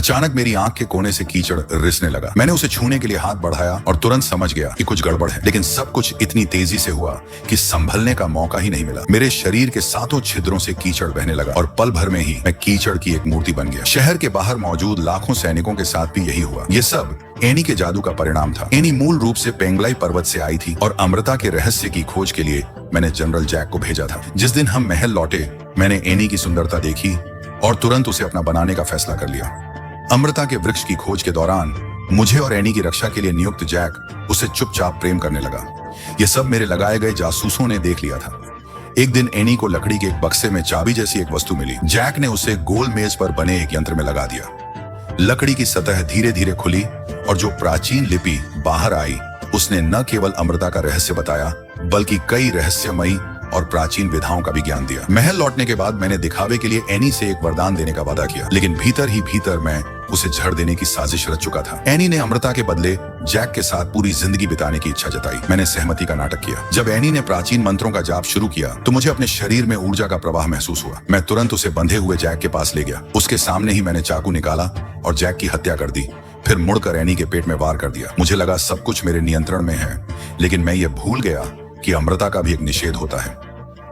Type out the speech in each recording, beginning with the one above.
अचानक मेरी आंख के कोने से कीचड़ रिसने लगा। मैंने उसे छूने के लिए हाथ बढ़ाया और तुरंत समझ गया कि कुछ गड़बड़ है, लेकिन सब कुछ इतनी तेजी से हुआ कि संभलने का मौका ही नहीं मिला। मेरे शरीर के सातों छिद्रों से कीचड़ बहने लगा और पल भर में ही मैं कीचड़ की एक मूर्ति बन गया। शहर के बाहर मौजूद लाखों सैनिकों के साथ भी यही हुआ। ये सब एनी के जादू का परिणाम था। एनी मूल रूप से पेंगलाई पर्वत से आई थी और अमृता के रहस्य की खोज के लिए मैंने जनरल जैक को भेजा था। जिस दिन हम महल लौटे, मैंने एनी की सुंदरता देखी और तुरंत उसे अपना बनाने का फैसला कर लिया। अमृता के वृक्ष की खोज के दौरान मुझे और एनी की रक्षा के लिए नियुक्त जैक उसे चुपचाप प्रेम करने लगा। ये सब मेरे लगाए गए जासूसों ने देख लिया था। एक दिन एनी को लकड़ी के एक बक्से में चाबी जैसी एक वस्तु मिली। जैक ने उसे गोल मेज पर बने एक यंत्र में लगा दिया। लकड़ी की सतह धीरे धीरे खुली और जो प्राचीन लिपि बाहर आई, उसने न केवल अमृता का रहस्य बताया, बल्कि कई रहस्यमयी और प्राचीन विधाओं का भी ज्ञान दिया। महल लौटने के बाद मैंने दिखावे के लिए एनी से एक वरदान देने का वादा किया, लेकिन भीतर ही भीतर मैं उसे झड़ देने की साजिश रच चुका था। एनी ने अमृता के बदले जैक के साथ पूरी जिंदगी बिताने की इच्छा जताई। मैंने सहमति का नाटक किया। जब एनी ने प्राचीन मंत्रों का जाप शुरू किया तो मुझे अपने शरीर में ऊर्जा का प्रवाह महसूस हुआ। मैं तुरंत उसे बंधे हुए जैक के पास ले गया। उसके सामने ही मैंने चाकू निकाला और जैक की हत्या कर दी। फिर मुड़कर एनी के पेट में वार कर दिया। मुझे लगा सब कुछ मेरे नियंत्रण में है, लेकिन मैं ये भूल गया कि अमृता का भी एक निषेध होता है।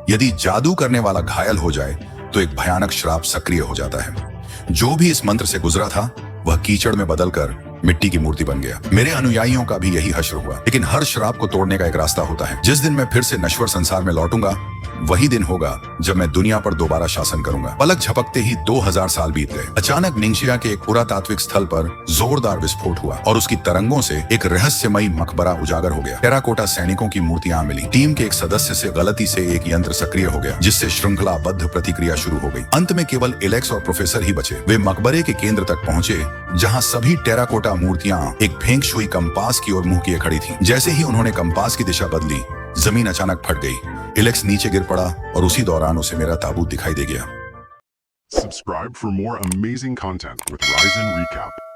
यदि जादू करने वाला घायल हो जाए तो एक भयानक श्राप सक्रिय हो जाता है। जो भी इस मंत्र से गुजरा था वह कीचड़ में बदलकर मिट्टी की मूर्ति बन गया। मेरे अनुयायियों का भी यही हश्र हुआ। लेकिन हर श्राप को तोड़ने का एक रास्ता होता है। जिस दिन मैं फिर से नश्वर संसार में लौटूंगा, वही दिन होगा जब मैं दुनिया पर दोबारा शासन करूंगा। पलक झपकते ही 2000 साल बीत गए। अचानक निंगशिया के एक पुरातात्विक स्थल पर जोरदार विस्फोट हुआ और उसकी तरंगों से एक रहस्यमयी मकबरा उजागर हो गया। टेराकोटा सैनिकों की मूर्तियां मिली। टीम के एक सदस्य से गलती से एक यंत्र सक्रिय हो गया, जिससे श्रृंखलाबद्ध प्रतिक्रिया शुरू हो गई। अंत में केवल एलेक्स और प्रोफेसर ही बचे। वे मकबरे के केंद्र तक पहुंचे, जहां सभी टेराकोटा मूर्तियां एक फेंग शुई कंपास की ओर मुंह किए खड़ी थीं। जैसे ही उन्होंने कंपास की दिशा बदली, जमीन अचानक फट गई। एलेक्स नीचे गिर पड़ा और उसी दौरान उसे मेरा ताबूत दिखाई दे गया। Subscribe for more amazing content with Ryzen Recap.